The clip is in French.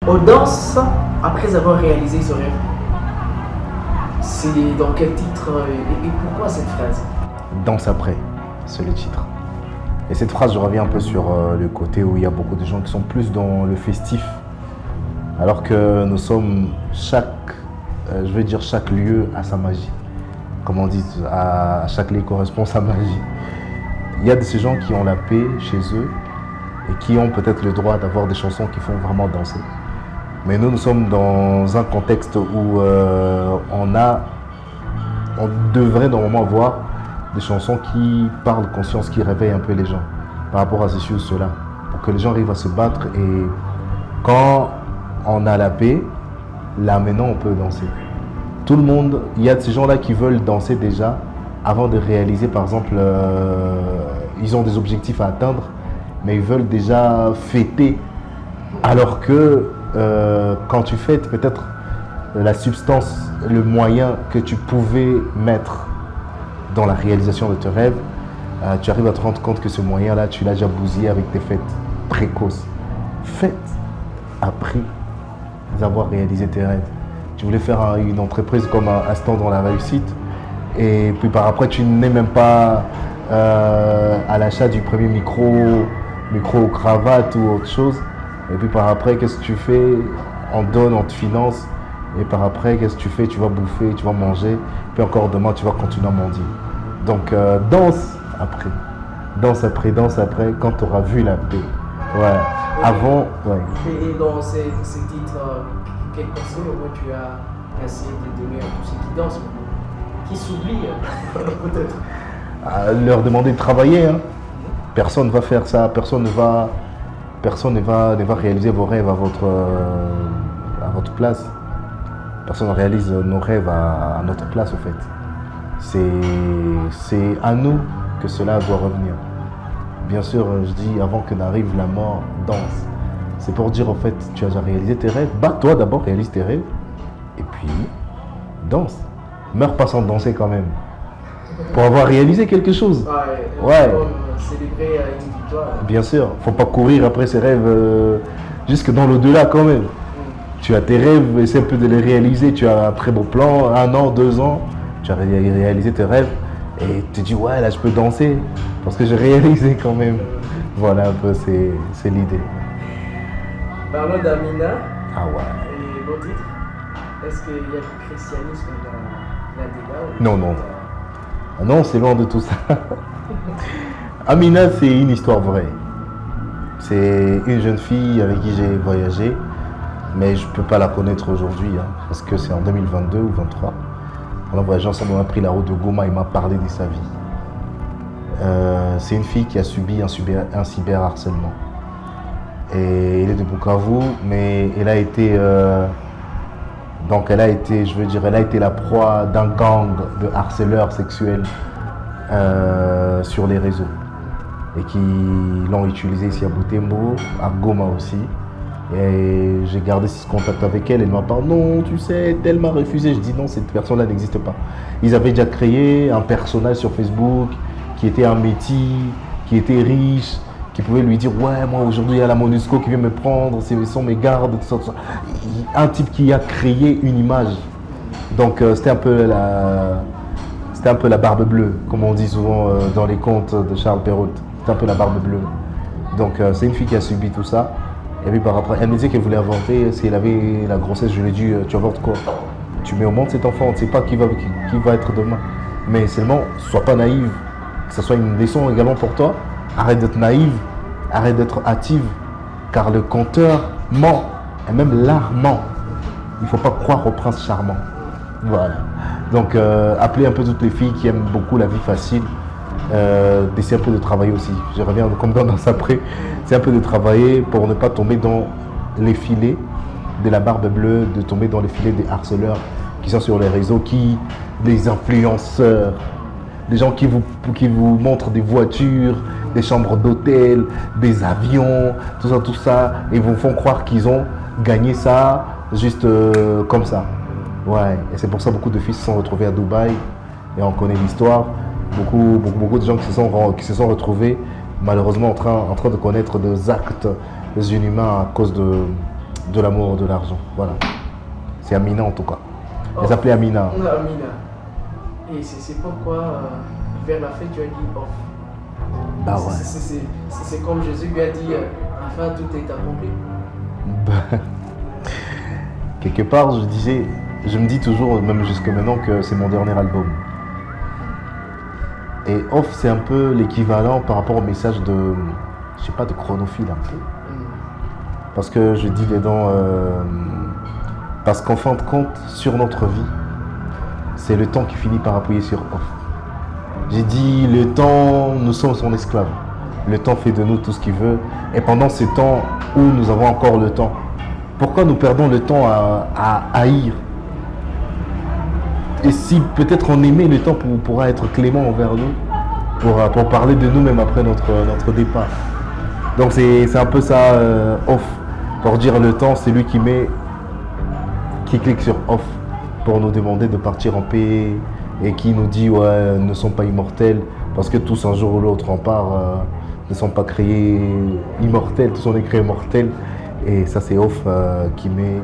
On danse après avoir réalisé ce rêve. C'est dans quel titre et pourquoi cette phrase? Danse après, c'est le titre. Et cette phrase, je reviens un peu sur le côté où il y a beaucoup de gens qui sont plus dans le festif. Alors que nous sommes je veux dire chaque lieu a sa magie. Comme on dit, à chaque lieu correspond sa magie. Il y a de ces gens qui ont la paix chez eux et qui ont peut-être le droit d'avoir des chansons qui font vraiment danser. Mais nous sommes dans un contexte où on devrait normalement avoir des chansons qui parlent de conscience, qui réveillent un peu les gens par rapport à ceci ou cela, pour que les gens arrivent à se battre et quand on a la paix, là maintenant on peut danser. Tout le monde, il y a de ces gens-là qui veulent danser déjà avant de réaliser, par exemple, ils ont des objectifs à atteindre, mais ils veulent déjà fêter, alors que quand tu fêtes, peut-être la substance, le moyen que tu pouvais mettre dans la réalisation de tes rêves, tu arrives à te rendre compte que ce moyen-là, tu l'as déjà bousillé avec tes fêtes précoces. Faites après avoir réalisé tes rêves. Tu voulais faire une entreprise comme un instant dans la réussite, et puis par après, tu n'es même pas à l'achat du premier micro cravate ou autre chose. Et puis par après, qu'est-ce que tu fais? On donne, on te finance. Et par après, qu'est-ce que tu fais? Tu vas bouffer, tu vas manger. Puis encore demain, tu vas continuer à mendier. Donc, danse après. Danse après, danse après, quand tu auras vu la paix. Ouais. Avant, ouais. Et dans ces titres, quel conseil au moins tu as essayé de donner à tous ceux qui dansent, qui s'oublient, peut-être? Leur demander de travailler. Hein. Personne ne va faire ça. Personne ne va réaliser vos rêves à votre place. Personne ne réalise nos rêves à notre place, au fait. C'est à nous que cela doit revenir. Bien sûr, je dis, avant que n'arrive la mort, danse. C'est pour dire, en fait, tu as déjà réalisé tes rêves. Toi d'abord, réalise tes rêves. Et puis, danse. Meurs pas sans danser quand même. Pour avoir réalisé quelque chose. Ouais. Célébrer une victoire. Bien sûr, faut pas courir après ses rêves jusque dans l'au-delà quand même. Tu as tes rêves, essaie un peu de les réaliser. Tu as un très beau plan, 1 an, 2 ans. Tu as réalisé tes rêves et tu te dis ouais là je peux danser parce que j'ai réalisé quand même. Voilà un peu, c'est l'idée. Parlons d'Amina. Ah ouais. Et bon titre. Est-ce qu'il y a du christianisme dans la débat? Non. Non, c'est loin de tout ça. Amina, c'est une histoire vraie. C'est une jeune fille avec qui j'ai voyagé, mais je ne peux pas la connaître aujourd'hui, hein, parce que c'est en 2022 ou 2023. On a voyagé ensemble, on a pris la route de Goma, il m'a parlé de sa vie. C'est une fille qui a subi un cyberharcèlement. Et elle est de Bukavu, mais elle a été... elle a été la proie d'un gang de harceleurs sexuels sur les réseaux et qui l'ont utilisé ici à Butembo, à Goma aussi. Et j'ai gardé ce contact avec elle. Elle m'a parlé, non, tu sais, elle m'a refusé. Je dis non, cette personne-là n'existe pas. Ils avaient déjà créé un personnage sur Facebook qui était un métis, qui était riche, qui pouvait lui dire ouais moi aujourd'hui il y a la MONUSCO qui vient me prendre, ce sont mes gardes, tout ça, tout ça. Un type qui a créé une image. Donc c'était un peu la barbe bleue, comme on dit souvent dans les contes de Charles Perrault. C'était un peu la barbe bleue. Donc c'est une fille qui a subi tout ça. Et puis par après, elle me disait qu'elle voulait inventer, si elle avait la grossesse, je lui ai dit tu avortes quoi? Tu mets au monde cet enfant, on ne sait pas qui va être demain. Mais seulement, sois pas naïve, que ce soit une leçon également pour toi. Arrête d'être naïve, arrête d'être hâtive, car le conteur ment, et même l'art ment. Il ne faut pas croire au prince charmant. Voilà. Donc, appelez un peu toutes les filles qui aiment beaucoup la vie facile, d'essayer un peu de travailler aussi. Je reviens comme dans après, c'est un peu de travailler pour ne pas tomber dans les filets de la barbe bleue, de tomber dans les filets des harceleurs qui sont sur les réseaux, des influenceurs, des gens qui vous montrent des voitures, des chambres d'hôtel, des avions, tout ça, et vous font croire qu'ils ont gagné ça juste comme ça. Ouais, et c'est pour ça que beaucoup de filles se sont retrouvées à Dubaï, et on connaît l'histoire. Beaucoup de gens qui se sont retrouvés malheureusement en train de connaître des actes inhumains à cause de l'amour, de l'argent. Voilà. C'est Amina en tout cas. Elle Off. s'appelait Amina. Non, Amina. Et c'est pourquoi, vers la fin, tu as dit off. Bah ouais. C'est comme Jésus lui a dit, enfin tout est accompli. Bah, quelque part, je me dis toujours, même jusqu'à maintenant, que c'est mon dernier album. Et off, c'est un peu l'équivalent par rapport au message de, je sais pas, de chronophile un peu. Parce que je dis dedans, parce qu'en fin de compte, sur notre vie, c'est le temps qui finit par appuyer sur off. J'ai dit, le temps, nous sommes son esclave. Le temps fait de nous tout ce qu'il veut. Et pendant ce temps où nous avons encore le temps, pourquoi nous perdons le temps à haïr? Et si peut-être on aimait le temps pourra être clément envers nous, pour parler de nous même après notre départ. Donc c'est un peu ça, off. Pour dire le temps, c'est lui qui clique sur off pour nous demander de partir en paix et qui nous dit ouais, ne sont pas immortels parce que tous un jour ou l'autre on part, ne sont pas créés immortels, tous on est créés mortels. Et ça c'est off qui met